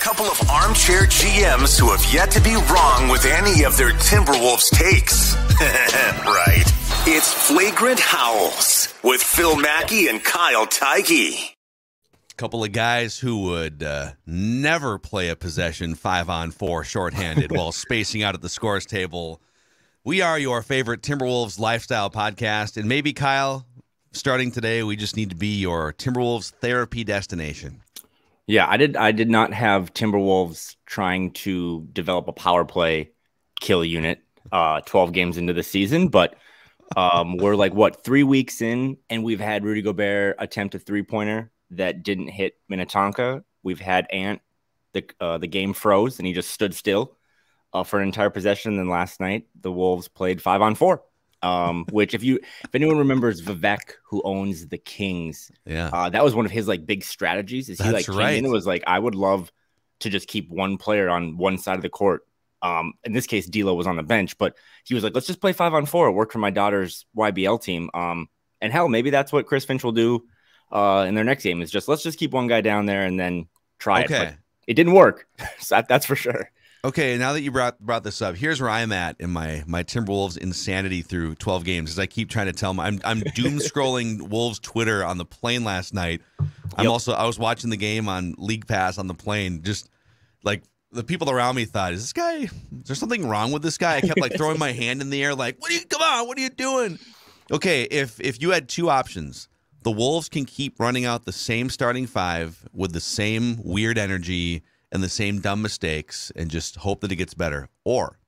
couple of armchair GMs who have yet to be wrong with any of their Timberwolves takes. Right. It's Flagrant Howls with Phil Mackey and Kyle Theige. Couple of guys who would never play a possession 5-on-4 shorthanded while spacing out at the scores table. We are your favorite Timberwolves lifestyle podcast, and maybe, Kyle, starting today, we just need to be your Timberwolves therapy destination. Yeah, I did not have Timberwolves trying to develop a power play kill unit 12 games into the season, but we're 3 weeks in, and we've had Rudy Gobert attempt a three-pointer that didn't hit Minnetonka. We've had Ant, the game froze, and he just stood still for an entire possession. And then last night, the Wolves played 5-on-4. Which if anyone remembers Vivek, who owns the Kings, that was one of his big strategies. Is he came in and was like, I would love to just keep one player on one side of the court. In this case, D'Lo was on the bench, but he was like, let's just play 5-on-4. It worked for my daughter's YBL team. And hell, maybe that's what Chris Finch will do in their next game. Is just let's just keep one guy down there and then try it. But it didn't work. So that's for sure. Okay, now that you brought this up, here's where I'm at in my Timberwolves insanity through 12 games. As I keep trying to tell them, I'm doom scrolling Wolves Twitter on the plane last night. I was watching the game on League Pass on the plane. Just like the people around me thought, is there something wrong with this guy? I kept throwing my hand in the air, come on, what are you doing? Okay, if you had two options, the Wolves can keep running out the same starting five with the same weird energy and the same dumb mistakes and just hope that it gets better. Or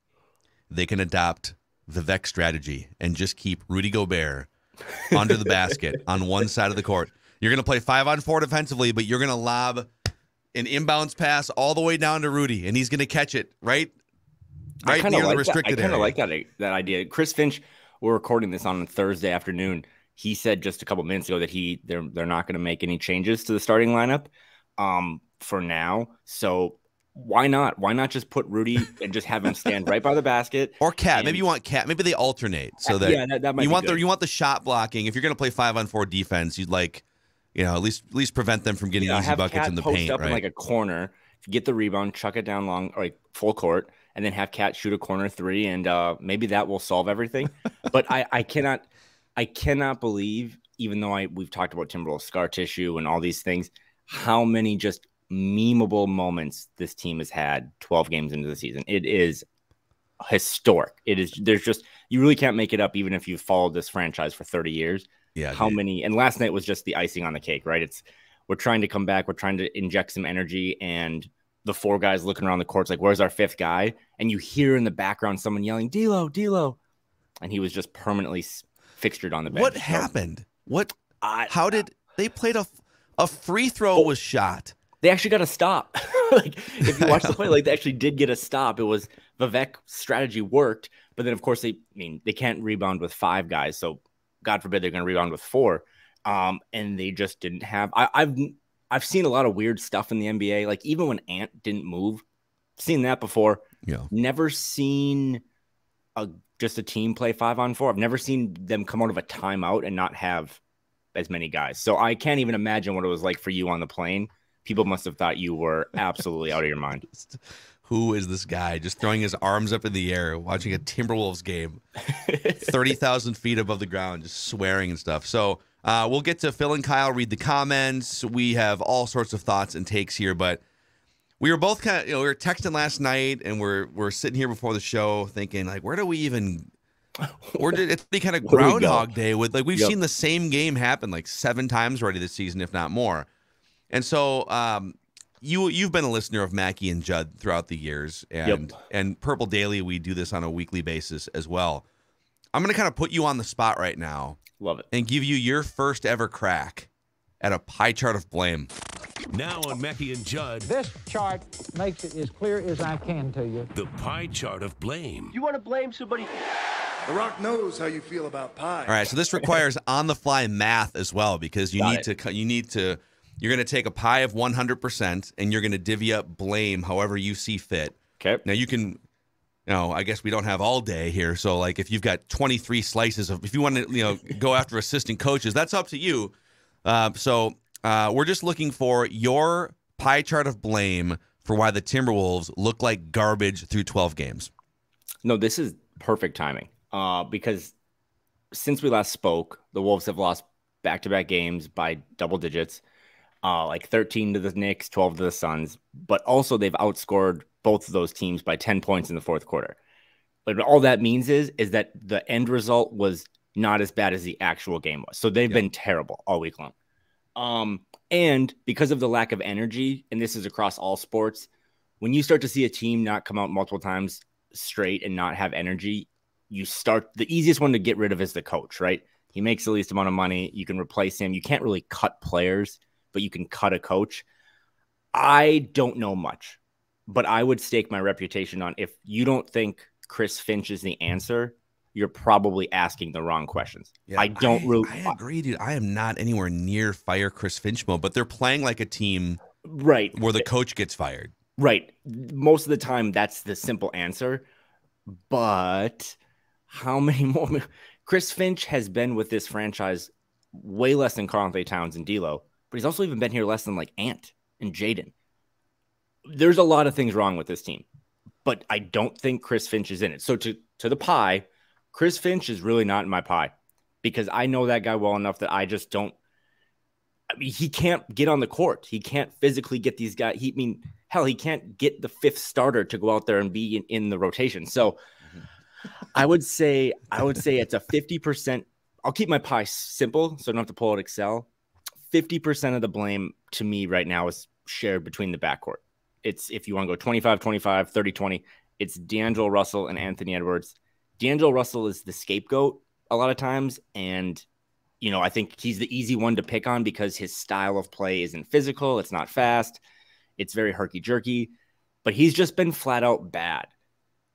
they can adopt Vivek's strategy and just keep Rudy Gobert under the basket on one side of the court. You're going to play 5-on-4 defensively, but you're going to lob an inbounds pass all the way down to Rudy, and he's going to catch it right near the restricted area. I kind of like that idea. Chris Finch, we're recording this on Thursday afternoon. He said just a couple minutes ago that they're not going to make any changes to the starting lineup. For now, so why not? Why not just put Rudy and just have him stand right by the basket? Or Cat. Maybe you want Cat. Maybe they alternate so that, that might you want good. You want the shot blocking. If you're going to play 5-on-4 defense, you'd at least prevent them from getting easy buckets Cat in the post paint. Up right? in a corner, get the rebound, chuck it down long, or full court, and then have Cat shoot a corner three, and maybe that will solve everything. But I cannot believe, even though we've talked about Timberwolves scar tissue and all these things, how many just memeable moments this team has had 12 games into the season. It is historic. You really can't make it up, even if you've followed this franchise for 30 years. Yeah. How many? And last night was just the icing on the cake, right? We're trying to come back. We're trying to inject some energy, and the four guys looking around the court's like, where's our fifth guy? And you hear in the background someone yelling, D'Lo, D'Lo. And he was just permanently fixtured on the bench. What happened? How did they played a free throw was shot? They actually got a stop. If you watch the play, they actually did get a stop. It was Vivek's strategy worked, but then of course they can't rebound with five guys. So God forbid they're going to rebound with four. And they just didn't have. I've seen a lot of weird stuff in the NBA. Even when Ant didn't move, seen that before. Yeah. Never seen just a team play 5-on-4. I've never seen them come out of a timeout and not have as many guys. So I can't even imagine what it was like for you on the plane. People must have thought you were absolutely out of your mind. Who is this guy just throwing his arms up in the air, watching a Timberwolves game, 30,000 feet above the ground, just swearing and stuff. So we'll get to Phil and Kyle read the comments. We have all sorts of thoughts and takes here, but we were both kind of, we were texting last night, and we're sitting here before the show thinking, where do we even? Or did it be kind of Groundhog Day with we've seen the same game happen 7 times already this season, if not more. And so you've been a listener of Mackey and Judd throughout the years, and Purple Daily, we do this on a weekly basis as well. I'm going to kind of put you on the spot right now. Love it. And give you your first ever crack at a pie chart of blame. Now on Mackey and Judd. This chart makes it as clear as I can to you. The pie chart of blame. You want to blame somebody? The Rock knows how you feel about pie. All right, so this requires on-the-fly math as well, because you're going to take a pie of 100% and you're going to divvy up blame however you see fit. Okay. Now you can, I guess we don't have all day here. So if you've got 23 slices if you want to, go after assistant coaches, that's up to you. So we're just looking for your pie chart of blame for why the Timberwolves look like garbage through 12 games. No, this is perfect timing because since we last spoke, the Wolves have lost back-to-back games by double digits, like 13 to the Knicks, 12 to the Suns, but also they've outscored both of those teams by 10 points in the fourth quarter. But all that means is that the end result was not as bad as the actual game was. So they've been terrible all week long. And because of the lack of energy, and this is across all sports, when you start to see a team not come out multiple times straight and not have energy, the easiest one to get rid of is the coach, right? He makes the least amount of money. You can replace him. You can't really cut players, but you can cut a coach. I don't know much, but I would stake my reputation on if you don't think Chris Finch is the answer, you're probably asking the wrong questions. Yeah, I agree, dude. I am not anywhere near fire Chris Finch mode, but they're playing like a team right where the coach gets fired. Right. Most of the time, that's the simple answer. But how many more? Chris Finch has been with this franchise way less than Karl-Anthony Towns and D'Lo, but he's also even been here less than like Ant and Jaden. There's a lot of things wrong with this team, but I don't think Chris Finch is in it. So to the pie, Chris Finch is really not in my pie because I know that guy well enough that I just don't. I mean, he can't get on the court. He can't physically get these guys. Hell, he can't get the fifth starter to go out there and be in the rotation. So I would say it's a 50%. I'll keep my pie simple so I don't have to pull out Excel. 50% of the blame to me right now is shared between the backcourt. It's if you want to go 25-25, 30-20, it's D'Angelo Russell and Anthony Edwards. D'Angelo Russell is the scapegoat a lot of times, and I think he's the easy one to pick on because his style of play isn't physical, it's not fast, it's very herky-jerky, but he's just been flat out bad.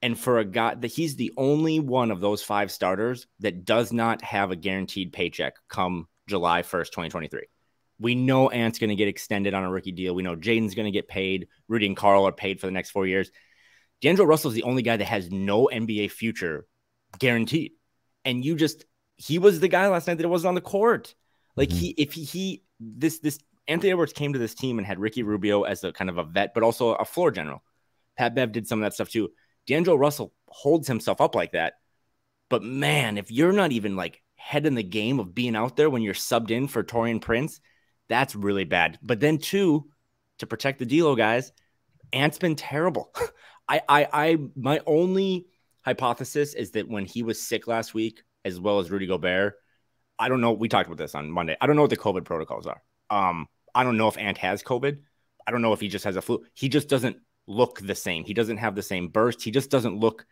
And for a guy that he's the only one of those 5 starters that does not have a guaranteed paycheck come July 1st, 2023. We know Ant's going to get extended on a rookie deal. We know Jaden's going to get paid. Rudy and Karl are paid for the next 4 years. D'Angelo Russell is the only guy that has no NBA future guaranteed. And he was the guy last night that wasn't on the court. Like this Anthony Edwards came to this team and had Ricky Rubio as a kind of a vet, but also a floor general. Pat Bev did some of that stuff too. D'Angelo Russell holds himself up like that. But man, if you're not even like head in the game of being out there when you're subbed in for Taurean Prince, that's really bad. But then too, to protect the D'Lo guys, Ant's been terrible. My only hypothesis is that when he was sick last week, as well as Rudy Gobert, I don't know. We talked about this on Monday. I don't know what the COVID protocols are. I don't know if Ant has COVID. I don't know if he just has a flu. He just doesn't look the same. He doesn't have the same burst. He just doesn't look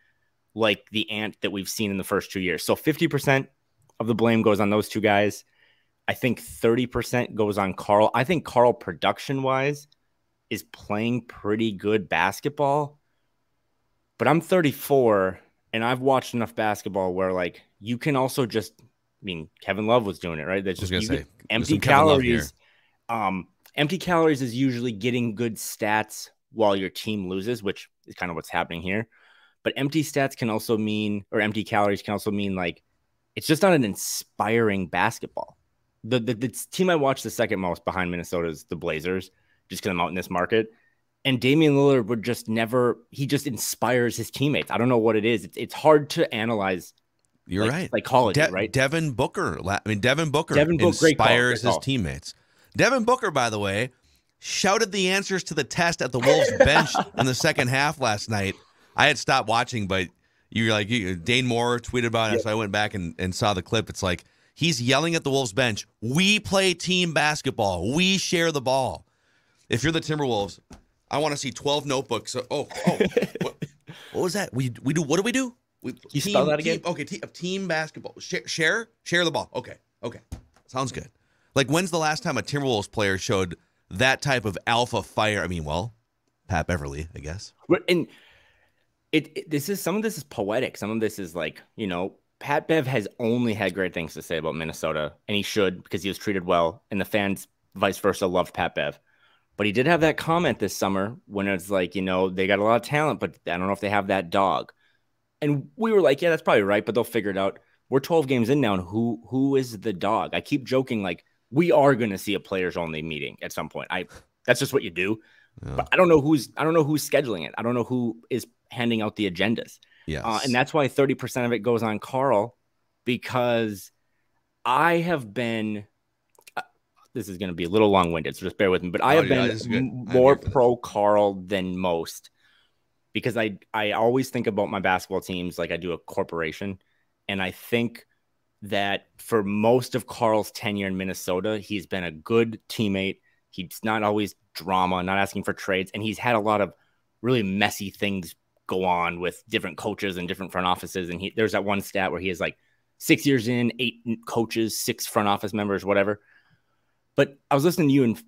like the Ant that we've seen in the first 2 years. So 50% of the blame goes on those two guys. I think 30% goes on Karl. I think Karl, production-wise, is playing pretty good basketball. But I'm 34, and I've watched enough basketball where, like, you can also just – Kevin Love was doing it, right? That's just empty calories. Empty calories is usually getting good stats while your team loses, which is kind of what's happening here. But empty stats can also mean – or empty calories can also mean, like, it's just not an inspiring basketball. The team I watched the second most behind Minnesota is the Blazers, just because I'm out in this market. And Damian Lillard would just never – he just inspires his teammates. I don't know what it is. It's hard to analyze. You're right. Psychology, right? Devin Booker inspires his teammates. Devin Booker, by the way, shouted the answers to the test at the Wolves bench in the second half last night. I had stopped watching, but Dane Moore tweeted about it, so I went back and saw the clip. It's like he's yelling at the Wolves bench, "We play team basketball. We share the ball." If you're the Timberwolves, I want to see 12 notebooks. What was that? We do. What do we do? You spell that again? Team basketball. Share the ball. Okay. Sounds good. Like, when's the last time a Timberwolves player showed that type of alpha fire? Pat Beverly, I guess. And some of this is poetic. Some of this is like, Pat Bev has only had great things to say about Minnesota, and he should, because he was treated well, and the fans, vice versa, loved Pat Bev. But he did have that comment this summer when it's like, they got a lot of talent, but I don't know if they have that dog. And we were like, yeah, that's probably right, but they'll figure it out. We're 12 games in now, and who is the dog? I keep joking, like, we are going to see a players-only meeting at some point. That's just what you do. But I don't know who's scheduling it. I don't know who is handing out the agendas. Yes. And that's why 30% of it goes on Karl, because I have been this is going to be a little long-winded, so just bear with me, but I have been more pro Karl than most, because I always think about my basketball teams like I do a corporation. And I think that for most of Karl's tenure in Minnesota, he's been a good teammate. He's not always drama, not asking for trades. And he's had a lot of really messy things go on with different coaches and different front offices. And there's that one stat where he has like 6 years in, 8 coaches, 6 front office members, whatever. But I was listening to you and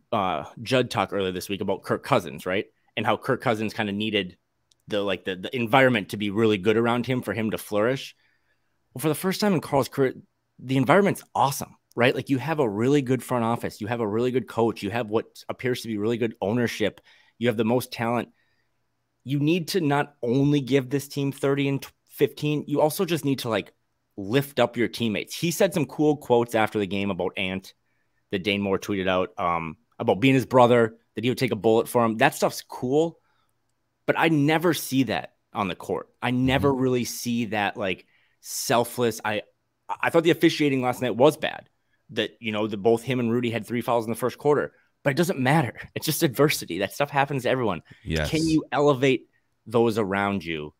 Judd talk earlier this week about Kirk Cousins, right? And how Kirk Cousins kind of needed the environment to be really good around him for him to flourish. Well, for the first time in Karl's career, the environment's awesome, right? Like, you have a really good front office. You have a really good coach. You have what appears to be really good ownership. You have the most talent. You need to not only give this team 30 and 15, you also just need to like lift up your teammates. He said some cool quotes after the game about Ant that Dane Moore tweeted out about being his brother, that he would take a bullet for him. That stuff's cool, but I never see that on the court. I never really see that like selfless. I thought the officiating last night was bad. That, you know, both him and Rudy had 3 fouls in the first quarter, but it doesn't matter. It's just adversity. That stuff happens to everyone. Yes. Can you elevate those around you?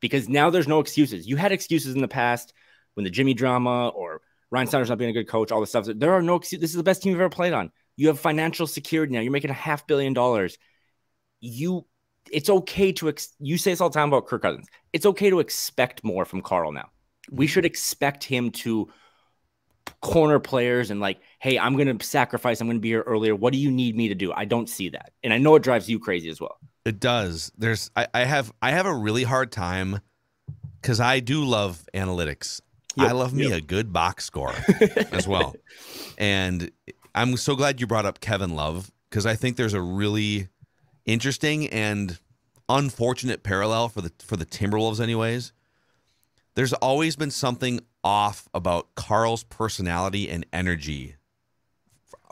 Because now there's no excuses. You had excuses in the past when the Jimmy drama or Ryan Saunders not being a good coach, all this stuff. There are no excuses. This is the best team you've ever played on. You have financial security now. You're making $500 million. It's okay to you say this all the time about Kirk Cousins. It's okay to expect more from Karl now. We should expect him to corner players and like, hey, I'm going to sacrifice. I'm going to be here earlier. What do you need me to do? I don't see that. And I know it drives you crazy as well. It does. I have a really hard time because I do love analytics. Yep, I love me a good box score as well. And I'm so glad you brought up Kevin Love, because I think there's a really interesting and unfortunate parallel for the Timberwolves anyways. There's always been something off about Karl's personality and energy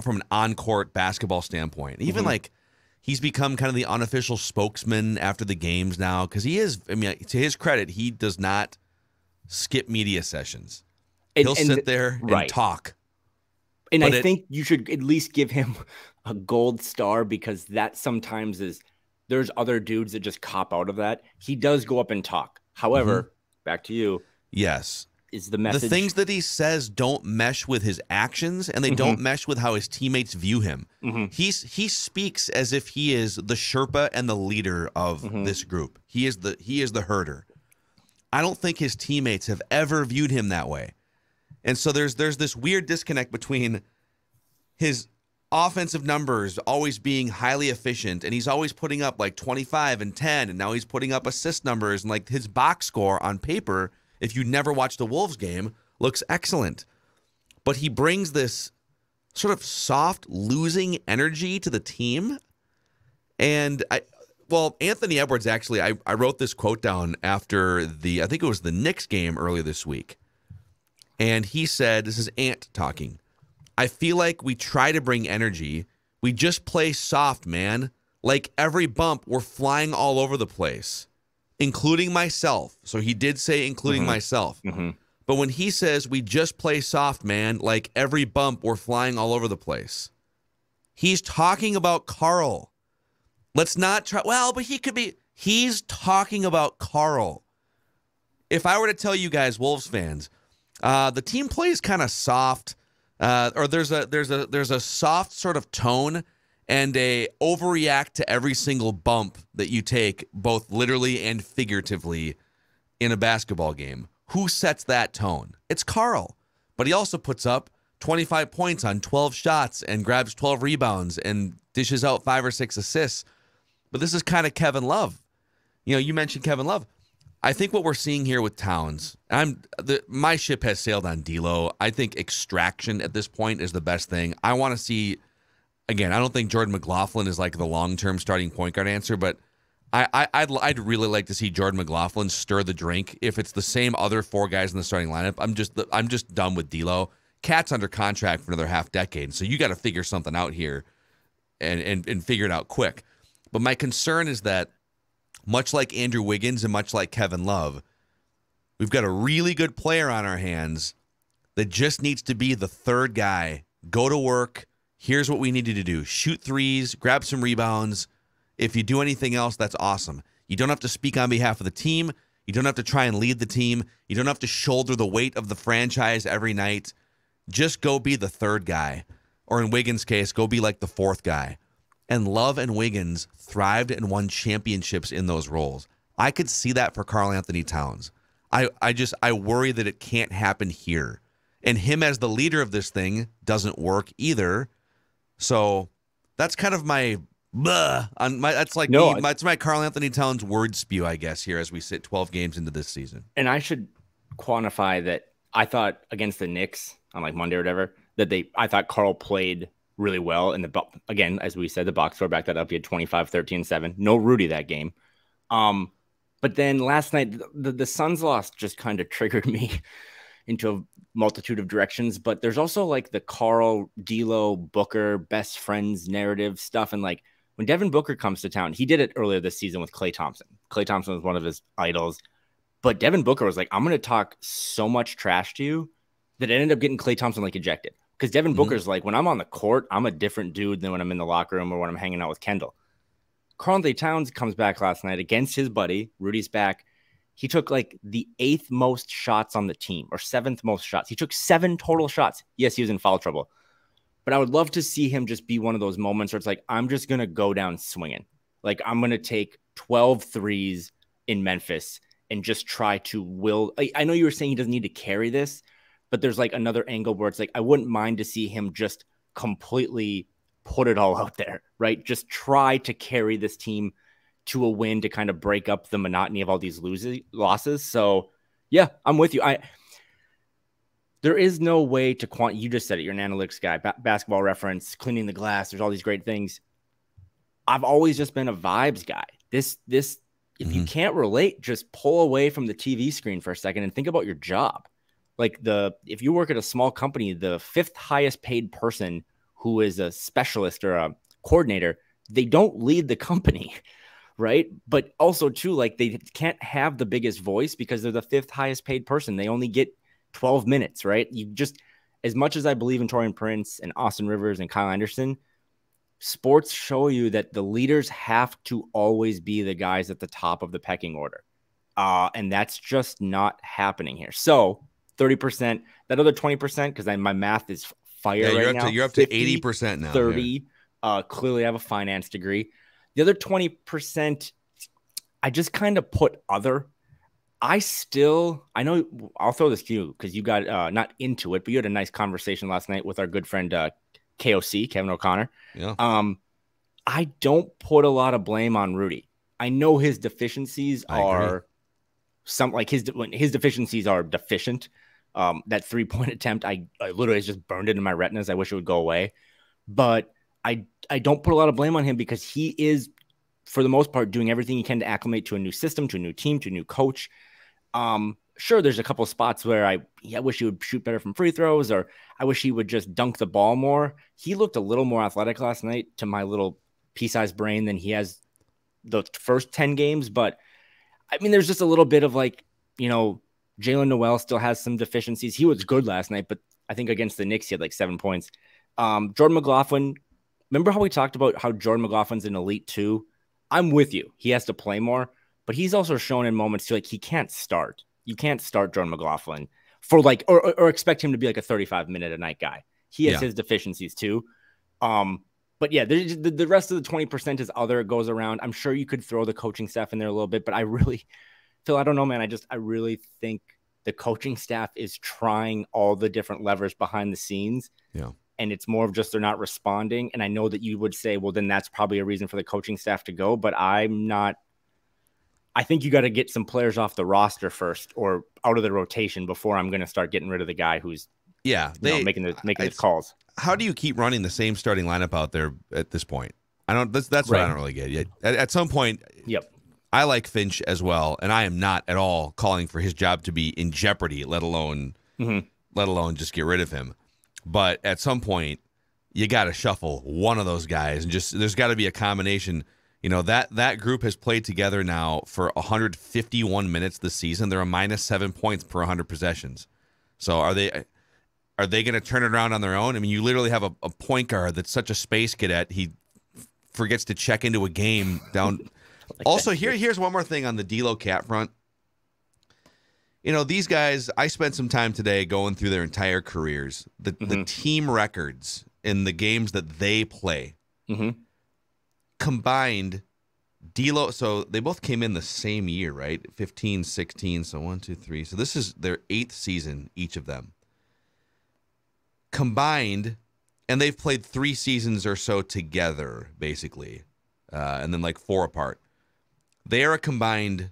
from an on-court basketball standpoint. Even like he's become kind of the unofficial spokesman after the games now, because he is, I mean, to his credit, he does not skip media sessions. He'll sit there and talk. And I think you should at least give him a gold star, because that sometimes there's other dudes that just cop out of that. He does go up and talk. However, back to you. Yes. Is the message. The things that he says don't mesh with his actions, and they don't mesh with how his teammates view him. He speaks as if he is the Sherpa and the leader of this group. He is the herder. I don't think his teammates have ever viewed him that way. And so there's this weird disconnect between his offensive numbers always being highly efficient, and he's always putting up like 25 and 10, and now he's putting up assist numbers, and like his box score on paper, if you never watched the Wolves game, looks excellent. But he brings this sort of soft losing energy to the team. And Anthony Edwards, actually, I wrote this quote down after I think it was the Knicks game earlier this week. And he said, this is Ant talking, "I feel like we try to bring energy. We just play soft, man. Like every bump, we're flying all over the place, including myself." So he did say including myself. But when he says we just play soft, man, like every bump, we're flying all over the place, he's talking about Karl. Let's not try. Well, but he's talking about Karl. If I were to tell you guys, Wolves fans, the team plays kind of soft, or there's a soft sort of tone and a overreact to every single bump that you take, both literally and figuratively, in a basketball game. Who sets that tone? It's Karl. But he also puts up 25 points on 12 shots and grabs 12 rebounds and dishes out 5 or 6 assists. But this is kind of Kevin Love. You know, you mentioned Kevin Love. I think what we're seeing here with Towns, my ship has sailed on D'Lo. I think extraction at this point is the best thing. I want to see, again, I don't think Jordan McLaughlin is like the long-term starting point guard answer, but I'd really like to see Jordan McLaughlin stir the drink. If it's the same other 4 guys in the starting lineup, I'm just done with D'Lo. Cat's under contract for another half decade, so you got to figure something out here. and figure it out quick. But my concern is that much like Andrew Wiggins and much like Kevin Love, we've got a really good player on our hands that just needs to be the third guy. Go to work. Here's what we need you to do. Shoot threes, grab some rebounds. If you do anything else, that's awesome. You don't have to speak on behalf of the team. You don't have to try and lead the team. You don't have to shoulder the weight of the franchise every night. Just go be the third guy. Or in Wiggins' case, go be like the fourth guy. And Love and Wiggins thrived and won championships in those roles. I could see that for Karl-Anthony Towns. I worry that it can't happen here. And him as the leader of this thing doesn't work either. So that's kind of my that's my Karl-Anthony Towns word spew, I guess, here as we sit 12 games into this season. And I should quantify that I thought against the Knicks on like Monday or whatever, I thought Karl played really well. And again, as we said, the box score backed that up. He had 25, 13, 7. No Rudy that game. But then last night, the Suns loss just kind of triggered me into a multitude of directions. But there's also like the Karl, D'Lo, Booker, best friends narrative stuff. And like when Devin Booker comes to town, he did it earlier this season with Klay Thompson. Klay Thompson was one of his idols. But Devin Booker was like, I'm going to talk so much trash to you that it ended up getting Klay Thompson like ejected. Because Devin Booker's like, when I'm on the court, I'm a different dude than when I'm in the locker room or when I'm hanging out with Kendall. Karl-Anthony Towns comes back last night against his buddy. Rudy's back. He took like the 8th most shots on the team or 7th most shots. He took 7 total shots. Yes, he was in foul trouble. But I would love to see him just be one of those moments where it's like, I'm just going to go down swinging. Like I'm going to take 12 threes in Memphis and just try to will. I know you were saying he doesn't need to carry this, but there's like another angle where it's like, I wouldn't mind to see him just completely put it all out there, right? Just try to carry this team to a win to kind of break up the monotony of all these losses. So yeah, I'm with you. There is no way to you just said it. You're an analytics guy, Basketball Reference, cleaning the glass. There's all these great things. I've always just been a vibes guy. If you can't relate, just pull away from the TV screen for a second and think about your job. Like if you work at a small company, the 5th highest paid person who is a specialist or a coordinator, they don't lead the company, right? But also too, like they can't have the biggest voice because they're the 5th highest paid person. They only get 12 minutes, right? You just, as much as I believe in Taurean Prince and Austin Rivers and Kyle Anderson, sports show you that the leaders have to always be the guys at the top of the pecking order. And that's just not happening here. So 30%, that other 20%, because my math is fire right now. You're up to 80% now. 30. Clearly I have a finance degree. The other 20%, I just kind of put other. I know I'll throw this to you because you got not into it, but you had a nice conversation last night with our good friend KOC, Kevin O'Connor. Yeah. I don't put a lot of blame on Rudy. I know his deficiencies are his deficiencies are deficient. That 3-point attempt, I literally just burned it in my retinas. I wish it would go away. But I don't put a lot of blame on him because he is, for the most part, doing everything he can to acclimate to a new system, to a new team, to a new coach. Sure, there's a couple of spots where I wish he would shoot better from free throws, or I wish he would just dunk the ball more. He looked a little more athletic last night to my little pea-sized brain than he has the first 10 games. But, I mean, there's just a little bit of like, Jalen Noel still has some deficiencies. He was good last night, but I think against the Knicks, he had like 7 points. Jordan McLaughlin, remember how we talked about how Jordan McLaughlin's an elite too? I'm with you. He has to play more, but he's also shown in moments too, like he can't start. You can't start Jordan McLaughlin for like, or expect him to be like a 35-minute a night guy. He has his deficiencies too. But yeah, the rest of the 20% is other. It goes around. I'm sure you could throw the coaching staff in there a little bit, but I really, Phil, I don't know, man. I really think the coaching staff is trying all the different levers behind the scenes. Yeah. And it's more of just they're not responding. And I know that you would say, well, then that's probably a reason for the coaching staff to go. But I'm not. I think you got to get some players off the roster first or out of the rotation before I'm going to start getting rid of the guy who's making his calls. How do you keep running the same starting lineup out there at this point? That's what I don't really get yet. At some point, yep. I like Finch as well, and I am not at all calling for his job to be in jeopardy, let alone just get rid of him. But at some point, you got to shuffle one of those guys, and just there's got to be a combination. That group has played together now for 151 minutes this season. They're a -7 points per 100 possessions. So are they going to turn it around on their own? I mean, you literally have a point guard that's such a space cadet. He forgets to check into a game down. Also, here's one more thing on the D'Lo Cat front. These guys, I spent some time today going through their entire careers, the team records in the games that they play. Combined, D'Lo, so they both came in the same year, right? 15, 16, so 1, 2, 3. So this is their 8th season, each of them. Combined, and they've played 3 seasons or so together, basically, and then like 4 apart. They are a combined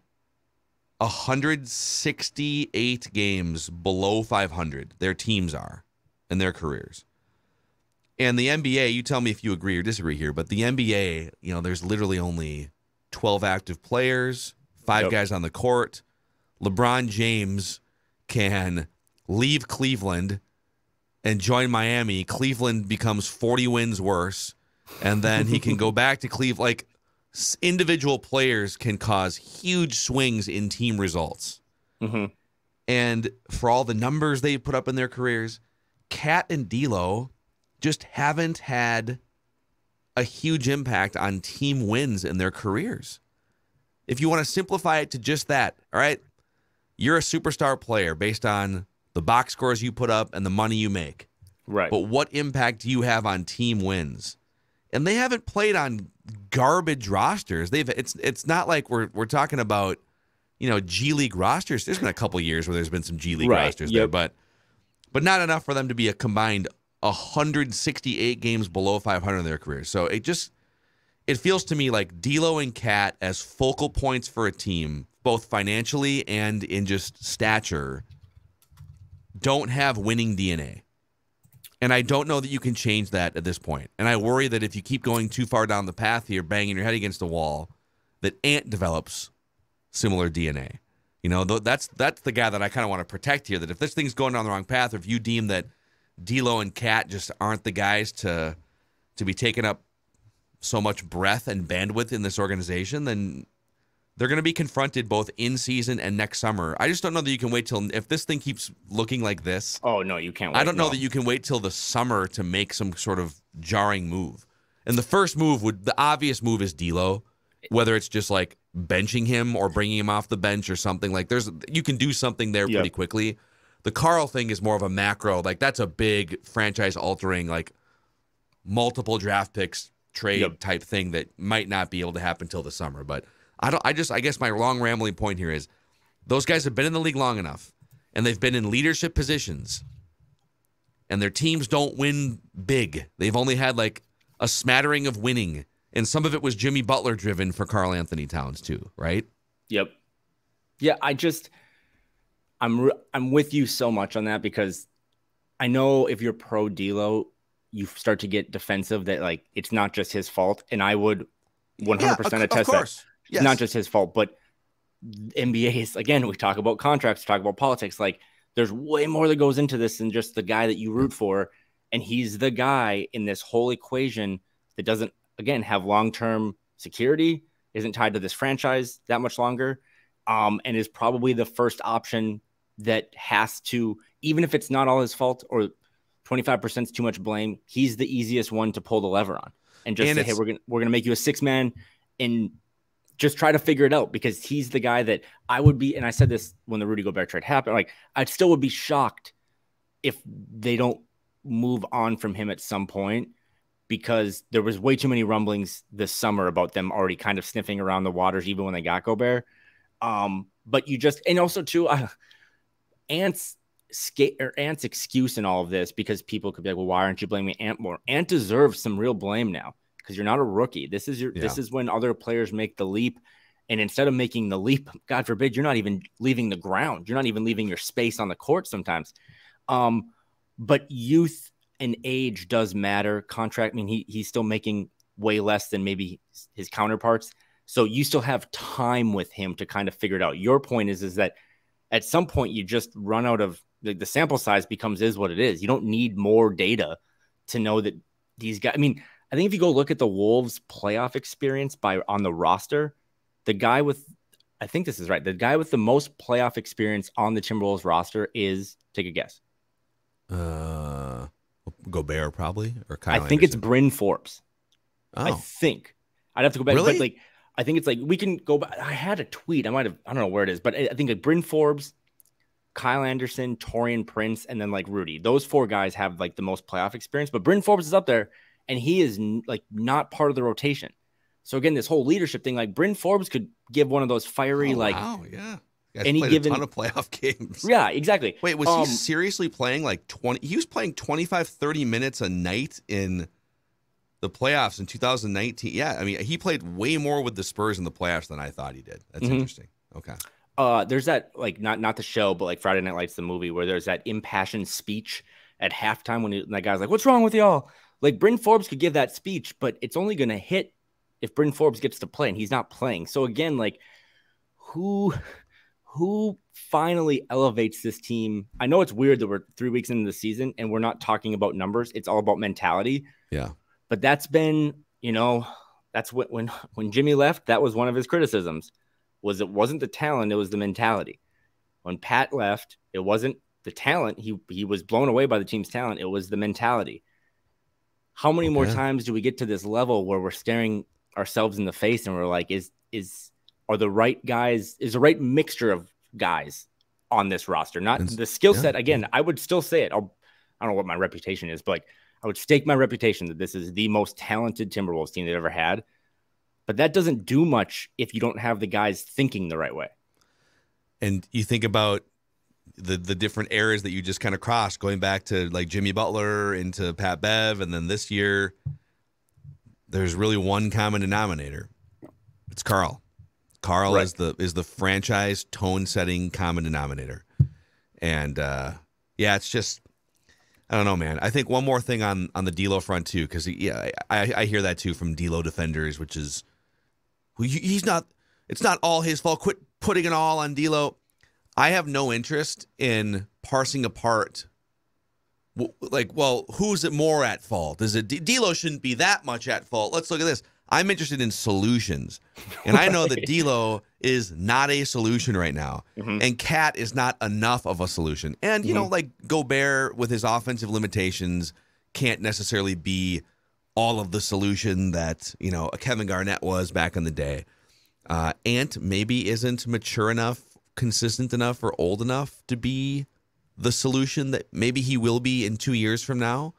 168 games below 500. Their teams are in their careers. And the NBA, you tell me if you agree or disagree here, but the NBA, there's literally only 12 active players, 5 guys on the court. LeBron James can leave Cleveland and join Miami. Cleveland becomes 40 wins worse, and then he can go back to Cleveland. Like, individual players can cause huge swings in team results. And for all the numbers they put up in their careers, Cat and D'Lo just haven't had a huge impact on team wins in their careers. If you want to simplify it to just that, all right, you're a superstar player based on the box scores you put up and the money you make. Right. But what impact do you have on team wins? And they haven't played on garbage rosters. It's not like we're talking about, G League rosters. There's been a couple years where there's been some G League rosters there, but not enough for them to be a combined 168 games below 500 in their careers. So it feels to me like D'Lo and Cat as focal points for a team, both financially and in just stature, don't have winning DNA. And I don't know that you can change that at this point. And I worry that if you keep going too far down the path here, banging your head against the wall, that Ant develops similar DNA. That's the guy that I kind of want to protect here, that if this thing's going down the wrong path, or if you deem that D'Lo and Cat just aren't the guys to be taking up so much breath and bandwidth in this organization, then they're going to be confronted both in season and next summer. I just don't know that you can wait till, if this thing keeps looking like this. Oh, no, you can't wait. I don't know that you can wait till the summer to make some sort of jarring move. And the first move the obvious move is D'Lo, whether it's just like benching him or bringing him off the bench or something. Like you can do something there pretty quickly. The Karl thing is more of a macro. Like, that's a big franchise altering, like multiple draft picks trade type thing that might not be able to happen till the summer. But I guess my long rambling point here is those guys have been in the league long enough, and they've been in leadership positions, and their teams don't win big. They've only had like a smattering of winning, and some of it was Jimmy Butler driven for Karl-Anthony Towns too, right? Yep. Yeah, I'm with you so much on that, because I know if you're pro D'Lo, you start to get defensive that like it's not just his fault, and I would 100% attest that it's not just his fault. But NBA is, again, we talk about contracts, talk about politics. Like, there's way more that goes into this than just the guy that you root for, and he's the guy in this whole equation that doesn't, again, have long-term security, isn't tied to this franchise that much longer, and is probably the first option that has to, even if it's not all his fault or 25% is too much blame, he's the easiest one to pull the lever on and just say, hey, we're gonna make you a 6-man and just try to figure it out, because he's the guy that I would be, and I said this when the Rudy Gobert trade happened, like, I still would be shocked if they don't move on from him at some point, because there was way too many rumblings this summer about them already kind of sniffing around the waters, even when they got Gobert. But you just, and also too, Ant's excuse in all of this, because people could be like, well, why aren't you blaming Ant more? Ant deserves some real blame now, because you're not a rookie. This is when other players make the leap, and instead of making the leap, God forbid, you're not even leaving the ground. You're not even leaving your space on the court sometimes. But youth and age does matter. Contract, I mean, he's still making way less than maybe his counterparts. So you still have time with him to kind of figure it out. Your point is that at some point you just run out of the sample size is what it is. You don't need more data to know that these guys, I mean, I think if you go look at the Wolves playoff experience on the roster, the guy with, I think this is right, the guy with the most playoff experience on the Timberwolves roster is, take a guess. Gobert probably, or Kyle I think Anderson. it's Bryn Forbes. Oh. I think. I'd have to go back. Really? But like, I think it's like, we can go back. I had a tweet. I don't know where it is, but I think like Bryn Forbes, Kyle Anderson, Taurean Prince, and then like Rudy. Those 4 guys have like the most playoff experience, but Bryn Forbes is up there and he is like not part of the rotation. So again, this whole leadership thing, like Bryn Forbes could give one of those fiery, wow, yeah. Any played given a ton of playoff games. Yeah, exactly. Wait, was he seriously playing like 20? He was playing 25, 30 minutes a night in the playoffs in 2019. Yeah, I mean, he played way more with the Spurs in the playoffs than I thought he did. That's interesting. Okay. There's that, like, not the show, but like Friday Night Lights, the movie, where there's that impassioned speech at halftime when that guy's like, "What's wrong with y'all?" Like, Bryn Forbes could give that speech, but it's only going to hit if Bryn Forbes gets to play, and he's not playing. So again, like, who finally elevates this team? I know it's weird that we're 3 weeks into the season and we're not talking about numbers. It's all about mentality. Yeah. But that's been, that's when Jimmy left, that was one of his criticisms, was it wasn't the talent, it was the mentality. When Pat left, it wasn't the talent. He was blown away by the team's talent. It was the mentality. How many more times do we get to this level where we're staring ourselves in the face and we're like, are the right guys, is the right mixture of guys on this roster? Not the skill set. Again, I would still say it. I don't know what my reputation is, but like, I would stake my reputation that this is the most talented Timberwolves team they've ever had. But that doesn't do much if you don't have the guys thinking the right way. And you think about the different eras that you just kind of crossed, going back to like Jimmy Butler into Pat Bev, and then this year, there's really one common denominator. It's Karl. Karl is the franchise tone-setting common denominator. And it's just, I don't know, man. I think one more thing on the D'Lo front too, because I hear that too from D'Lo defenders, which is he's not. It's not all his fault. Quit putting it all on D'Lo. I have no interest in parsing apart. Like, well, who's it more at fault? Is it D'Lo shouldn't be that much at fault? Let's look at this. I'm interested in solutions, and I know that D'Lo is not a solution right now, and Cat is not enough of a solution. And like Gobert with his offensive limitations can't necessarily be all of the solution that Kevin Garnett was back in the day. Ant maybe isn't mature enough, consistent enough, or old enough to be the solution that maybe he will be in 2 years from now.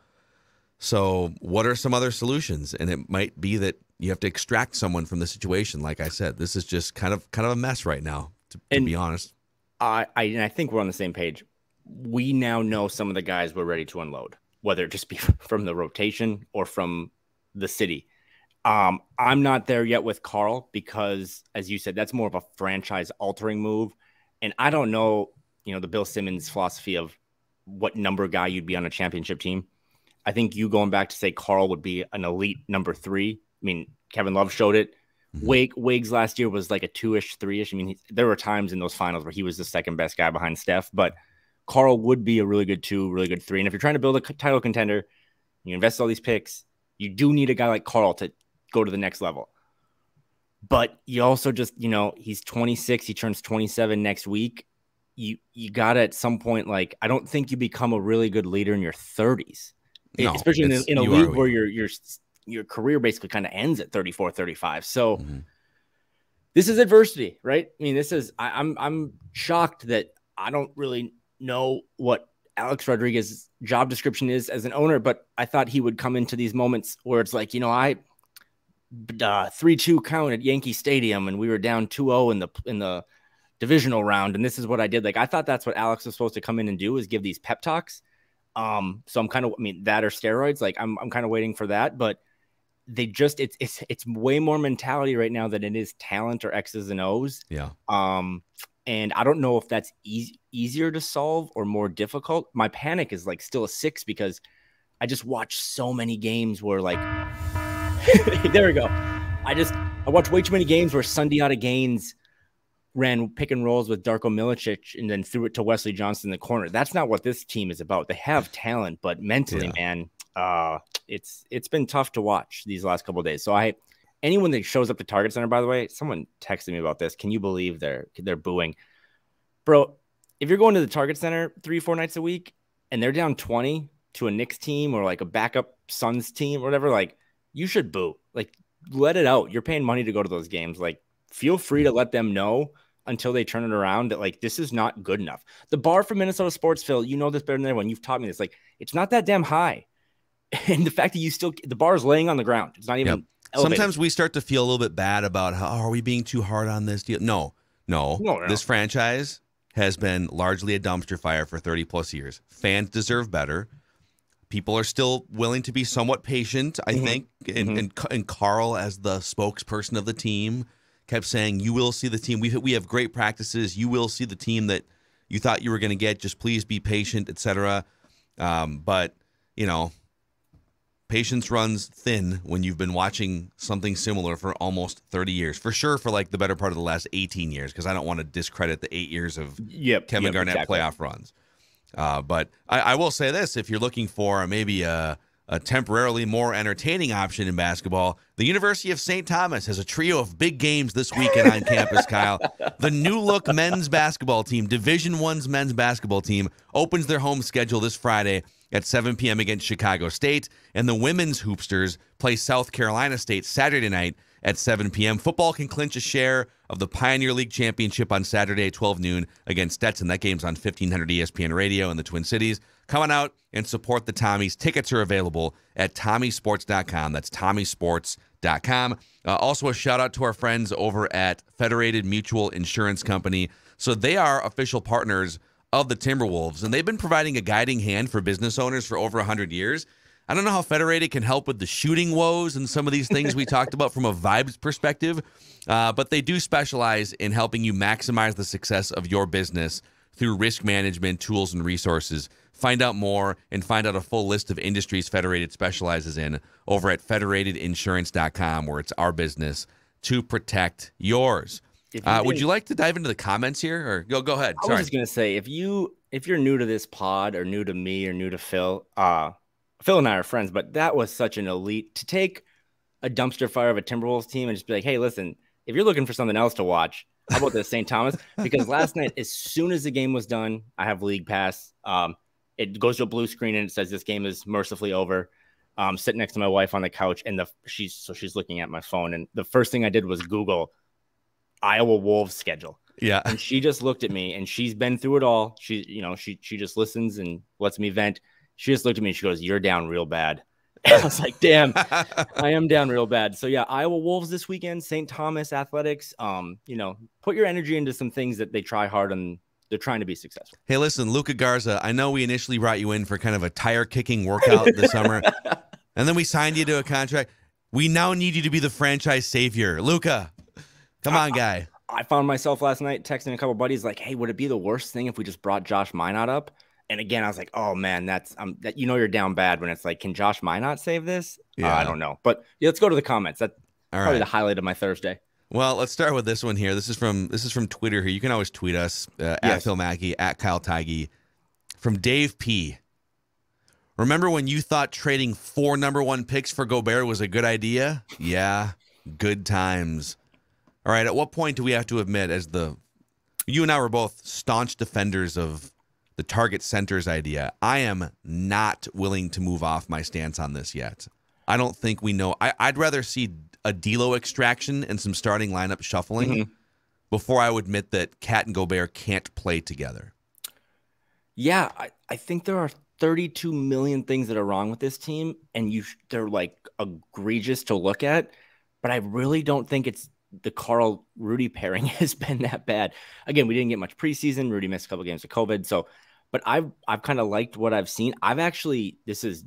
So what are some other solutions? And it might be that you have to extract someone from the situation. Like I said, this is just kind of a mess right now, to be honest. I think we're on the same page. We now know some of the guys we're ready to unload, whether it just be from the rotation or from the city. I'm not there yet with Karl because, as you said, that's more of a franchise-altering move. And I don't know, the Bill Simmons philosophy of what number guy you'd be on a championship team. I think you going back to say Karl would be an elite number 3. I mean, Kevin Love showed it. Wiggs last year was like a 2-ish, 3-ish. I mean, there were times in those finals where he was the second best guy behind Steph, but Karl would be a really good 2, really good 3. And if you're trying to build a title contender, you invest all these picks, you do need a guy like Karl to go to the next level. But you also just, he's 26, he turns 27 next week. You got to at some point, like, I don't think you become a really good leader in your 30s. No, especially in a league where your career basically kind of ends at 34, 35. So this is adversity, right? I mean, I'm shocked that I don't really know what Alex Rodriguez's job description is as an owner, but I thought he would come into these moments where it's like, I 3-2 count at Yankee Stadium and we were down 2-0 in the divisional round, and this is what I did. Like, I thought that's what Alex was supposed to come in and do, is give these pep talks. So I'm kind of, that or steroids. Like, I'm kind of waiting for that, but they just, it's way more mentality right now than it is talent or X's and O's. Yeah. And I don't know if that's easier to solve or more difficult. My panic is like still a 6 because I just watch so many games where, like, there we go. I watched way too many games where Sundiata Gaines ran pick and rolls with Darko Milicic and then threw it to Wesley Johnson in the corner. That's not what this team is about. They have talent, but mentally, man, It's been tough to watch these last couple of days. So anyone that shows up to Target Center, by the way, someone texted me about this. Can you believe they're booing? Bro, if you're going to the Target Center 3-4 nights a week and they're down 20 to a Knicks team or like a backup Suns team or whatever, like you should boo. Like let it out. You're paying money to go to those games. Like feel free to let them know until they turn it around that like this is not good enough. The bar for Minnesota sports, Phil, you know this better than everyone. You've taught me this. Like it's not that damn high. And the fact that the bar is laying on the ground. It's not even elevated. Sometimes we start to feel a little bit bad about are we being too hard on this deal? No. This franchise has been largely a dumpster fire for 30 plus years. Fans deserve better. People are still willing to be somewhat patient, I think. And Karl, as the spokesperson of the team, kept saying, you will see the team. We have great practices. You will see the team that you thought you were going to get. Just please be patient, etc. But, patience runs thin when you've been watching something similar for almost 30 years. For sure, for like the better part of the last 18 years, because I don't want to discredit the 8 years of Kevin Garnett playoff runs. But I will say this, if you're looking for maybe a temporarily more entertaining option in basketball, the University of St. Thomas has a trio of big games this weekend on campus, Kyle. The new look men's basketball team, Division I's men's basketball team, opens their home schedule this Friday at 7 p.m. against Chicago State, and the women's hoopsters play South Carolina State Saturday night at 7 p.m. Football can clinch a share of the Pioneer League Championship on Saturday at 12 noon against Stetson. That game's on 1500 ESPN Radio in the Twin Cities. Come on out and support the Tommies. Tickets are available at TommySports.com. That's TommySports.com. Also, a shout-out to our friends over at Federated Mutual Insurance Company. So they are official partners of the Timberwolves, and they've been providing a guiding hand for business owners for over 100 years. I don't know how Federated can help with the shooting woes and some of these things we talked about from a vibes perspective, but they do specialize in helping you maximize the success of your business through risk management, tools, and resources. Find out more and find out a full list of industries Federated specializes in over at federatedinsurance.com, where it's our business to protect yours. Would you like to dive into the comments here, or go ahead? I was just gonna say, if you're new to this pod, or new to me, or new to Phil, Phil and I are friends, but that was such an elite to take a dumpster fire of a Timberwolves team and just be like, hey, listen, if you're looking for something else to watch, how about the St. Thomas? Because last night, as soon as the game was done, I have League Pass. It goes to a blue screen and it says this game is mercifully over. Sitting next to my wife on the couch, and she's looking at my phone, and the first thing I did was Google Iowa Wolves schedule. Yeah. And she just looked at me, and she's been through it all. She just listens and lets me vent. She just looked at me and she goes, "You're down real bad." And I was like, damn, I am down real bad. So yeah, Iowa Wolves this weekend, St. Thomas Athletics. Put your energy into some things that they try hard and they're trying to be successful. Hey, listen, Luka Garza, I know we initially brought you in for kind of a tire kicking workout this summer, and then we signed you to a contract. We now need you to be the franchise savior. Luka, come on, guy. I found myself last night texting a couple buddies like, hey, would it be the worst thing if we just brought Josh Minot up? And again, I was like, oh man, that's you're down bad when it's like, can Josh Minot save this? Yeah. I don't know. But yeah, let's go to the comments. That's probably the highlight of my Thursday. Well, let's start with this one here. This is from Twitter here. You can always tweet us at Phil Mackey, at Kyle Theige. From Dave P. Remember when you thought trading 4 number 1 picks for Gobert was a good idea? Yeah, good times. All right, at what point do we have to admit, you and I were both staunch defenders of the target centers idea. I am not willing to move off my stance on this yet. I don't think we know. I'd rather see a D'Lo extraction and some starting lineup shuffling before I would admit that Cat and Gobert can't play together. Yeah, I think there are 32 million things that are wrong with this team, and they're like egregious to look at, but I really don't think it's the Karl Rudy pairing has been that bad. Again, we didn't get much preseason. Rudy missed a couple games of COVID. But I've kind of liked what I've seen. This is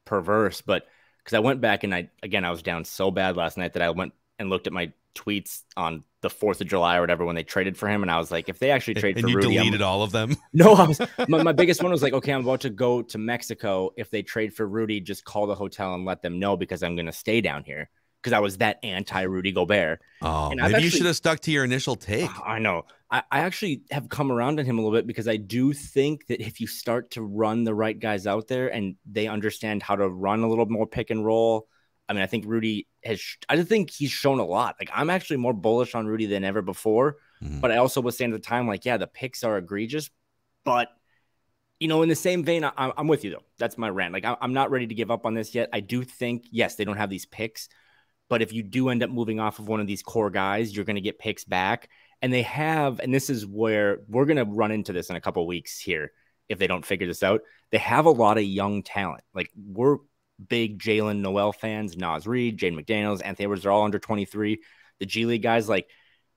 perverse, but because I went back and I was down so bad last night that I went and looked at my tweets on the 4th of July or whatever when they traded for him. And I was like, if they actually trade for Rudy. And you deleted all of them? No, my biggest one was like, okay, I'm about to go to Mexico. If they trade for Rudy, just call the hotel and let them know because I'm going to stay down here. Because I was that anti-Rudy Gobert. Oh, and maybe you should have stuck to your initial take. I know. I actually have come around on him a little bit because I do think that if you start to run the right guys out there and they understand how to run a little more pick and roll, I mean, I think Rudy I think he's shown a lot. Like, I'm actually more bullish on Rudy than ever before, but I also was saying at the time, like, yeah, the picks are egregious, but in the same vein, I'm with you though. That's my rant. Like, I'm not ready to give up on this yet. I do think, yes, they don't have these picks, but if you do end up moving off of one of these core guys, you're going to get picks back. And they have, and this is where we're going to run into this in a couple of weeks here if they don't figure this out. They have a lot of young talent. Like, we're big Jalen Noel fans, Naz Reid, Jaden McDaniels, Anthony Edwards are all under 23. The G League guys, like,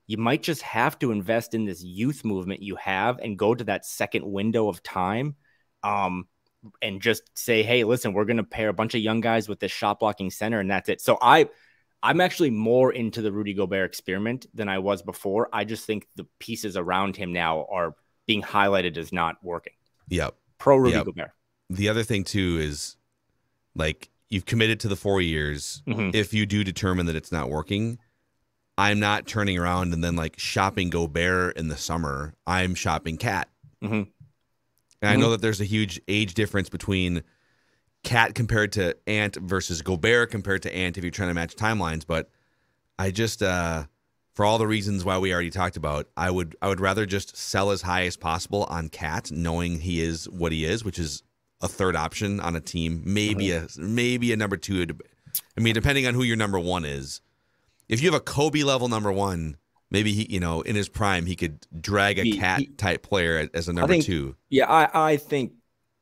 you might just have to invest in this youth movement you have and go to that second window of time and just say, hey, listen, we're going to pair a bunch of young guys with this shot blocking center, and that's it. So I'm actually more into the Rudy Gobert experiment than I was before. I just think the pieces around him now are being highlighted as not working. Yep. Pro Rudy Gobert. The other thing, too, is, like, you've committed to the 4 years. If you do determine that it's not working, I'm not turning around and then, like, shopping Gobert in the summer. I'm shopping Cat. And I know that there's a huge age difference between Cat compared to Ant versus Gobert compared to Ant if you're trying to match timelines, but I just for all the reasons why we already talked about, I would rather just sell as high as possible on Cat, knowing he is what he is, which is a third option on a team, maybe a number two. I mean, depending on who your number one is. If you have a Kobe level number one, maybe he, in his prime, he could drag a Cat type player as a number two. Yeah, I think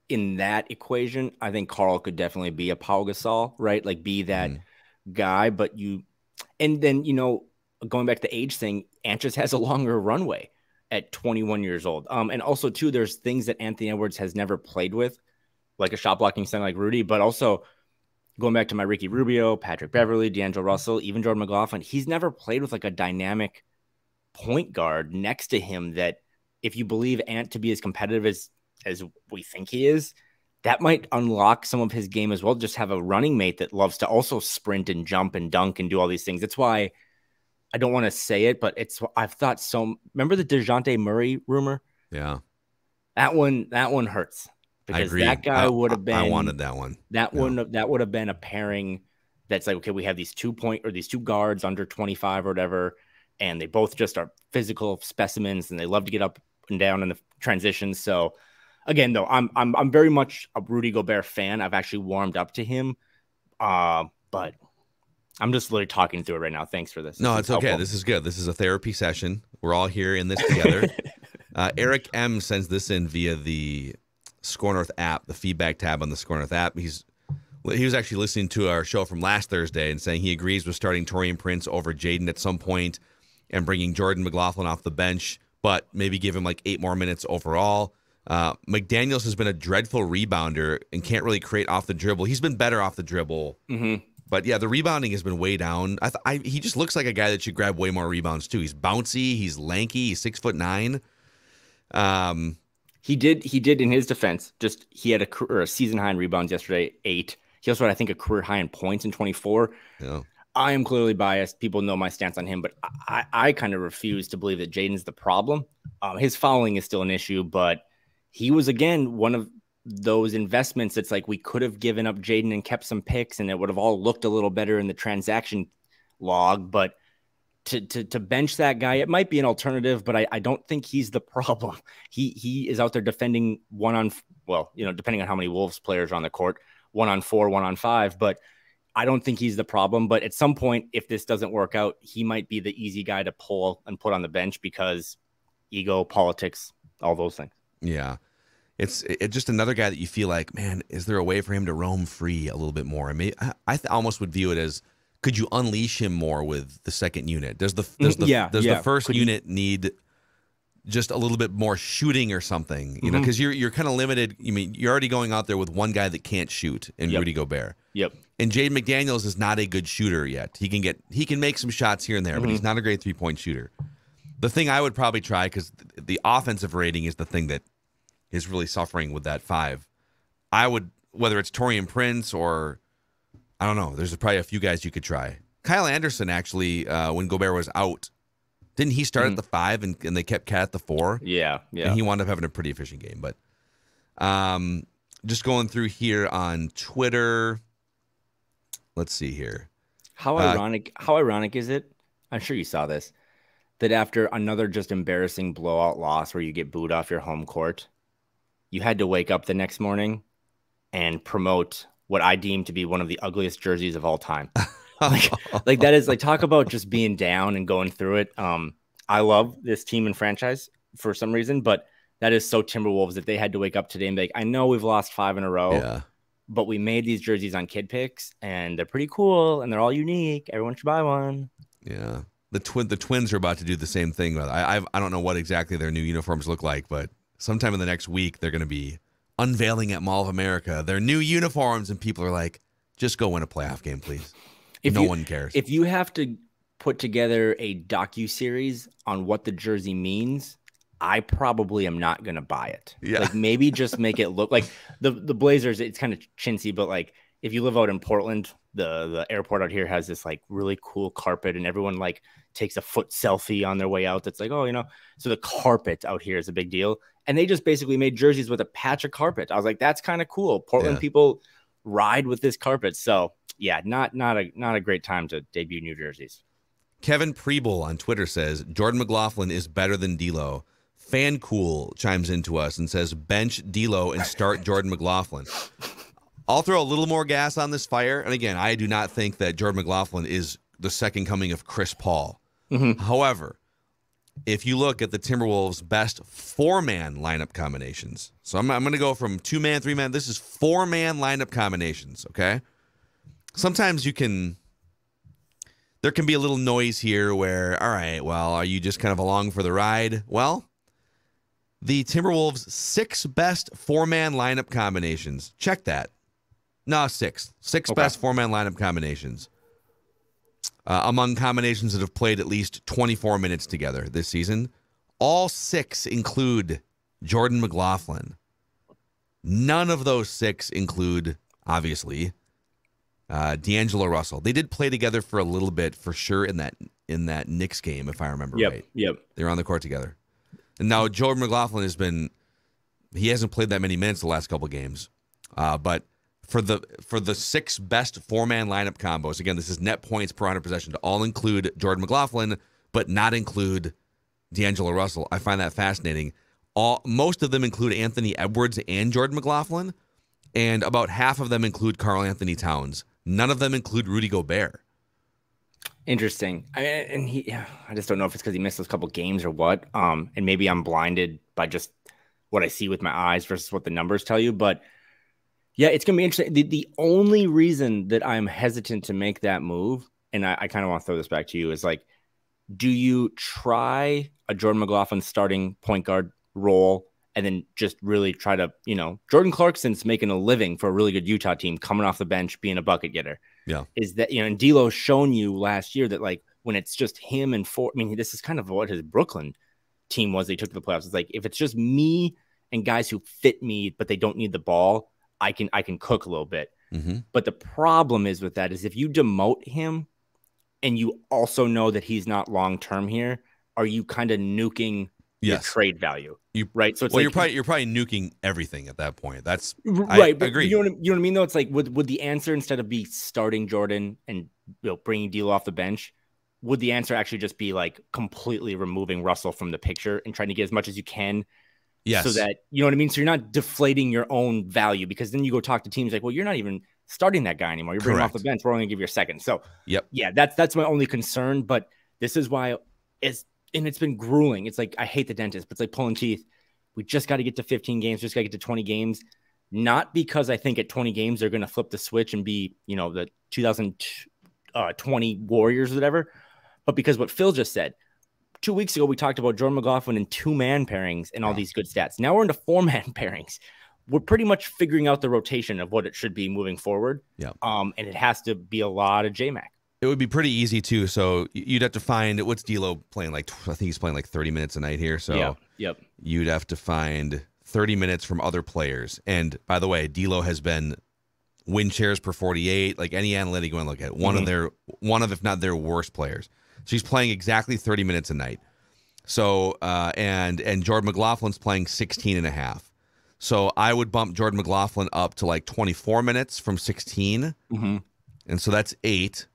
in that equation, I think Karl could definitely be a Pau Gasol, right? Like, be that guy. But and then, going back to the age thing, Ant just has a longer runway at 21 years old. And also, too, there's things that Anthony Edwards has never played with, like a shot blocking center like Rudy, but also going back to my Ricky Rubio, Patrick Beverly, D'Angelo Russell, even Jordan McLaughlin, he's never played with like a dynamic point guard next to him that, if you believe Ant to be as competitive as we think he is, that might unlock some of his game as well. Just have a running mate that loves to also sprint and jump and dunk and do all these things. That's why I don't want to say it, but I've thought so. Remember the DeJounte Murray rumor? Yeah. That one hurts. Because that guy would have been. I wanted that one. That would have been a pairing that's like, okay, we have these two guards under 25 or whatever, and they both just are physical specimens, and they love to get up and down in the transitions. So, again, though, I'm very much a Rudy Gobert fan. I've actually warmed up to him, but I'm just literally talking through it right now. Thanks for this. No, it's okay. Helpful. This is good. This is a therapy session. We're all here in this together. Eric M sends this in via the SKOR North app, the feedback tab on the SKOR North app. He was actually listening to our show from last Thursday and saying he agrees with starting Taurean Prince over Jaden at some point and bringing Jordan McLaughlin off the bench, but maybe give him like 8 more minutes overall. McDaniels has been a dreadful rebounder and can't really create off the dribble. He's been better off the dribble. But yeah, the rebounding has been way down. He just looks like a guy that should grab way more rebounds too. He's bouncy, he's lanky, he's 6'9". He did in his defense. Just he had a season high in rebounds yesterday, 8. He also had, I think, a career high in points in 24. Yeah. I am clearly biased. People know my stance on him, but I kind of refuse to believe that Jaden's the problem. His fouling is still an issue, but he was, again, one of those investments that's like we could have given up Jaden and kept some picks, and it would have all looked a little better in the transaction log. But to bench that guy, it might be an alternative, but I don't think he's the problem. He is out there defending depending on how many Wolves players are on the court, 1-on-4, 1-on-5, but I don't think he's the problem. But at some point, if this doesn't work out, he might be the easy guy to pull and put on the bench because ego, politics, all those things. Yeah. It's just another guy that you feel like, man, is there a way for him to roam free a little bit more? I mean, I almost would view it as, could you unleash him more with the second unit? Does the first unit need just a little bit more shooting or something? You know, because you're kind of limited. I mean, you're already going out there with one guy that can't shoot in Rudy Gobert. Yep. And Jaden McDaniels is not a good shooter yet. He can make some shots here and there, but he's not a great 3-point shooter. The thing I would probably try, because the offensive rating is the thing that is really suffering with that 5. I would, whether it's Taurean Prince or, I don't know, there's probably a few guys you could try. Kyle Anderson, actually, when Gobert was out, Didn't he start at the 5 and they kept Cat at the 4? Yeah. And he wound up having a pretty efficient game. But just going through here on Twitter. Let's see here. How ironic is it? I'm sure you saw this. That after another just embarrassing blowout loss where you get booed off your home court, you had to wake up the next morning and promote what I deem to be one of the ugliest jerseys of all time. Like that is like, talk about just being down and going through it. I love this team and franchise for some reason, but that is so Timberwolves that they had to wake up today and be like, I know we've lost 5 in a row, but we made these jerseys on Kid Picks and they're pretty cool and they're all unique. Everyone should buy one. Yeah. The Twins are about to do the same thing. I don't know what exactly their new uniforms look like, but sometime in the next week, they're going to be unveiling at Mall of America their new uniforms, and people are like, just go win a playoff game, please. No one cares. If you have to put together a docuseries on what the jersey means, I probably am not going to buy it. Yeah. Like maybe just make it look like the Blazers. It's kind of chintzy, but like if you live out in Portland, the airport out here has this like really cool carpet and everyone like takes a foot selfie on their way out. That's like, oh, so the carpet out here is a big deal. And they just basically made jerseys with a patch of carpet. I was like, that's kind of cool. Portland people ride with this carpet. So yeah, not a great time to debut new jerseys. Kevin Preble on Twitter says Jordan McLaughlin is better than D'Lo. Fan Cool chimes into us and says bench D'Lo and start Jordan McLaughlin. I'll throw a little more gas on this fire. And again, I do not think that Jordan McLaughlin is the second coming of Chris Paul. However, if you look at the Timberwolves' best 4-man lineup combinations, so I'm going to go from 2-man, 3-man. This is 4-man lineup combinations, okay? Sometimes there can be a little noise here where, all right, well, are you just kind of along for the ride? Well, the Timberwolves' 6 best 4-man lineup combinations. Check that. No, 6. 6 best 4-man lineup combinations. Among combinations that have played at least 24 minutes together this season. All 6 include Jordan McLaughlin. None of those 6 include, obviously, D'Angelo Russell. They did play together for a little bit, for sure, in that Knicks game, if I remember right. Yep. They were on the court together. And now Jordan McLaughlin he hasn't played that many minutes the last couple games. But for the 6 best 4-man lineup combos, again, this is net points per 100 possession, to all include Jordan McLaughlin, but not include D'Angelo Russell. I find that fascinating. Most of them include Anthony Edwards and Jordan McLaughlin, and about half of them include Karl-Anthony Towns. None of them include Rudy Gobert. Interesting. I just don't know if it's because he missed those couple games or what. And maybe I'm blinded by just what I see with my eyes versus what the numbers tell you. But yeah, it's going to be interesting. The only reason that I'm hesitant to make that move, and I kind of want to throw this back to you, is like, do you try a Jordan McLaughlin starting point guard role and then just really try to, Jordan Clarkson's making a living for a really good Utah team coming off the bench, being a bucket getter. Yeah. Is that, and D'Lo's shown you last year that like when it's just him and 4, this is kind of what his Brooklyn team was. They took to the playoffs. It's like, if it's just me and guys who fit me, but they don't need the ball, I can cook a little bit. Mm-hmm. But the problem is with that is if you demote him and you also know that he's not long-term here, are you kind of nuking your trade value? Right. So it's you're probably nuking everything at that point. That's right. I agree. You know what I mean? Though it's like, would the answer, instead of be starting Jordan and bringing D'Lo off the bench, would the answer actually just be like completely removing Russell from the picture and trying to get as much as you can? Yes. So that, you know what I mean? So you're not deflating your own value, because then you go talk to teams like, well, you're not even starting that guy anymore. You're bringing him off the bench. We're only going to give you a second. So yeah, that's my only concern. But this is why it's been grueling. It's like, I hate the dentist, but it's like pulling teeth. We just got to get to 15 games. Just got to get to 20 games. Not because I think at 20 games, they're going to flip the switch and be, the 2020 Warriors or whatever, but because what Phil just said. 2 weeks ago, we talked about Jordan McLaughlin in 2-man pairings and all these good stats. Now we're into 4-man pairings. We're pretty much figuring out the rotation of what it should be moving forward. Yeah. And it has to be a lot of J-Mac. It would be pretty easy too. So you'd have to find, what's D'Lo playing like? I think he's playing like 30 minutes a night here. So you'd have to find 30 minutes from other players. And by the way, D'Lo has been win shares per 48. Like any analytic you want to look at, one of if not their worst players. So he's playing exactly 30 minutes a night. So and Jordan McLaughlin's playing 16 and a half. So I would bump Jordan McLaughlin up to like 24 minutes from 16. Mm-hmm. And so that's 8.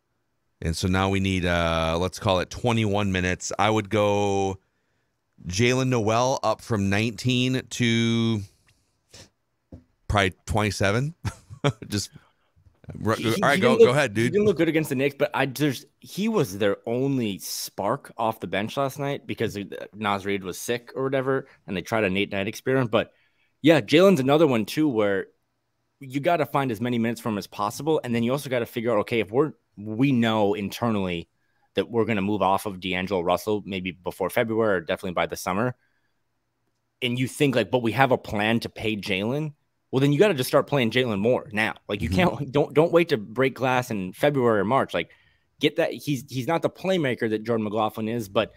And so now we need, let's call it 21 minutes. I would go Jalen Noel up from 19 to probably 27. Just all right, go ahead, dude. He didn't look good against the Knicks, but he was their only spark off the bench last night because Naz Reid was sick or whatever, and they tried a Nate Knight experiment. But yeah, Jalen's another one too, where you got to find as many minutes from him as possible, and then you also got to figure out, okay, if we know internally that we're going to move off of D'Angelo Russell maybe before February or definitely by the summer, and you think like, but we have a plan to pay Jalen. Well, then you got to just start playing Jalen more now. Like you can't don't wait to break glass in February or March. Like get that he's not the playmaker that Jordan McLaughlin is, but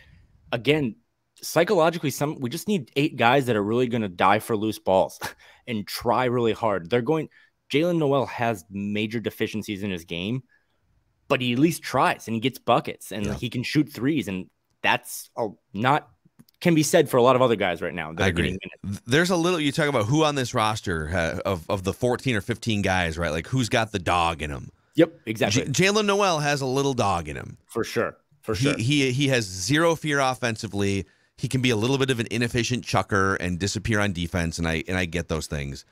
again, psychologically, we just need 8 guys that are really going to die for loose balls and try really hard. Jalen Noel has major deficiencies in his game, but he at least tries and he gets buckets and he can shoot threes, and that's can be said for a lot of other guys right now. I agree. There's a little, you talk about who on this roster of the 14 or 15 guys, right? Like who's got the dog in him? Yep, exactly. Jalen Noel has a little dog in him. For sure. He has zero fear offensively. He can be a little bit of an inefficient chucker and disappear on defense, and I get those things.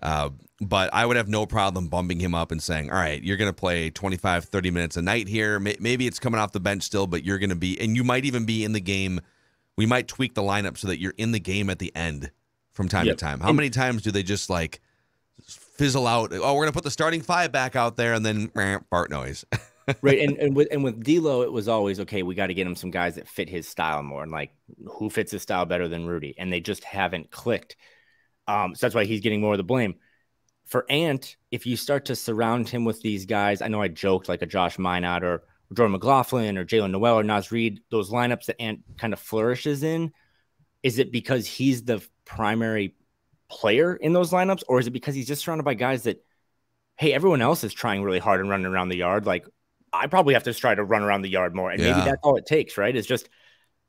But I would have no problem bumping him up and saying, all right, you're going to play 25, 30 minutes a night here. Maybe it's coming off the bench still, but you're going to be, and you might even be in the game. We might tweak the lineup so that you're in the game at the end from time to time. How many times do they just like fizzle out? Oh, we're going to put the starting 5 back out there and then fart noise. Right. And with D'Lo, it was always, okay, we got to get him some guys that fit his style more. And like, who fits his style better than Rudy? And they just haven't clicked. So that's why he's getting more of the blame. For Ant, if you start to surround him with these guys, I know I joked like a Josh Minot or Jordan McLaughlin or Jalen Noel or Naz Reid, those lineups that Ant kind of flourishes in, is it because he's the primary player in those lineups, or is it because he's just surrounded by guys that, hey, everyone else is trying really hard and running around the yard? Like, I probably have to try to run around the yard more, and maybe that's all it takes, right? It's just,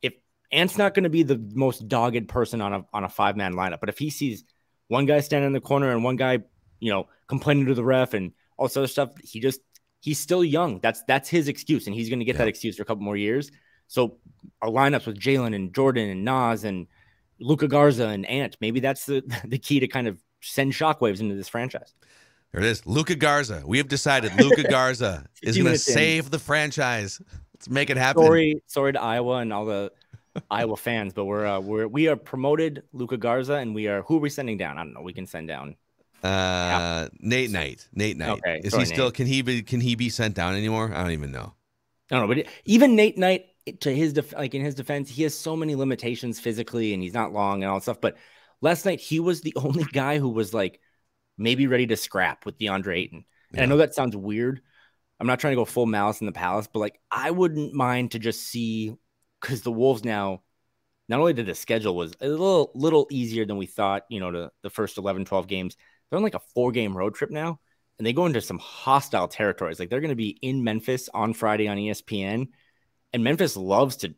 if Ant's not going to be the most dogged person on a 5-man lineup, but if he sees one guy standing in the corner and one guy, complaining to the ref and all this other stuff, he's still young. That's his excuse, and he's going to get that excuse for a couple more years. So our lineups with Jalen and Jordan and Naz and Luka Garza and Ant, maybe that's the key to kind of send shockwaves into this franchise. There it is. Luka Garza. We have decided Luka Garza is going to save the franchise. Let's make it happen. Sorry to Iowa and all the Iowa fans, but we are promoted Luka Garza, and who are we sending down? I don't know. We can send down Nate Knight. Okay, is he still? Nate. Can he be sent down anymore? I don't even know. I don't know, but even Nate Knight, to his in his defense, he has so many limitations physically, and he's not long and all that stuff. But last night, he was the only guy who was like maybe ready to scrap with DeAndre Ayton. And I know that sounds weird. I'm not trying to go full Malice in the Palace, but like I wouldn't mind to just see, because the Wolves now, not only did the schedule was a little easier than we thought, the first 11, 12 games. They're on like a 4-game road trip now, and they go into some hostile territories. Like they're going to be in Memphis on Friday on ESPN, and Memphis loves to,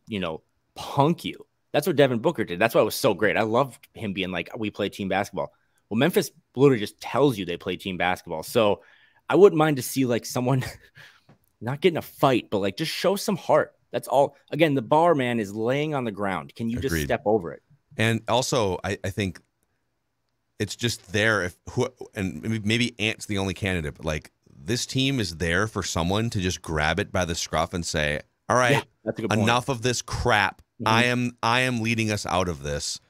punk you. That's what Devin Booker did. That's why it was so great. I loved him being like, we play team basketball. Well, Memphis literally just tells you they play team basketball. So I wouldn't mind to see like someone not getting a fight, but like just show some heart. That's all. Again, the bar, man, is laying on the ground. Can you just step over it? And also, I think it's just there and maybe Ant's the only candidate, but like this team is there for someone to just grab it by the scruff and say, all right, that's a good point. Enough of this crap. I am leading us out of this,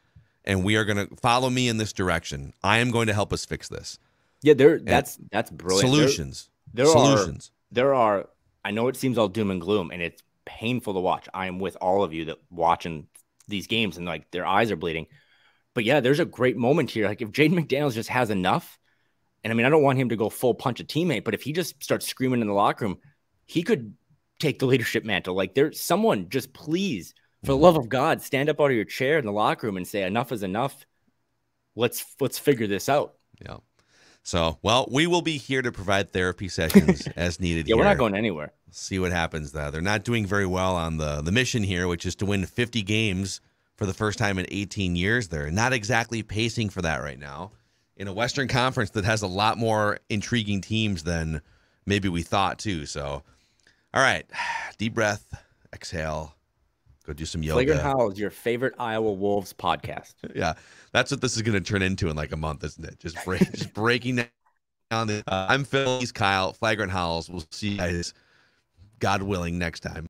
and we are going to follow me in this direction. I am going to help us fix this. Yeah, that's brilliant. Solutions. There are, I know it seems all doom and gloom, and it's painful to watch. I am with all of you that watching these games, and like their eyes are bleeding. But yeah, there's a great moment here. Like if Jaden McDaniels just has enough, and I mean, I don't want him to go full punch a teammate, but if he just starts screaming in the locker room, he could take the leadership mantle. Like there's someone, just please, for the love of God, stand up out of your chair in the locker room and say, enough is enough. Let's figure this out. Yeah. So, well, we will be here to provide therapy sessions as needed. Yeah, here. we're not going anywhere. See what happens. They're not doing very well on the mission here, which is to win 50 games for the first time in 18 years. They're not exactly pacing for that right now in a Western Conference that has a lot more intriguing teams than maybe we thought too. So, all right, deep breath, exhale, go do some yoga. Flagrant Howls, your favorite Iowa Wolves podcast. Yeah, that's what this is going to turn into in like a month, isn't it? Just breaking down the. I'm Phil, he's Kyle. Flagrant Howls. We'll see you guys, God willing, next time.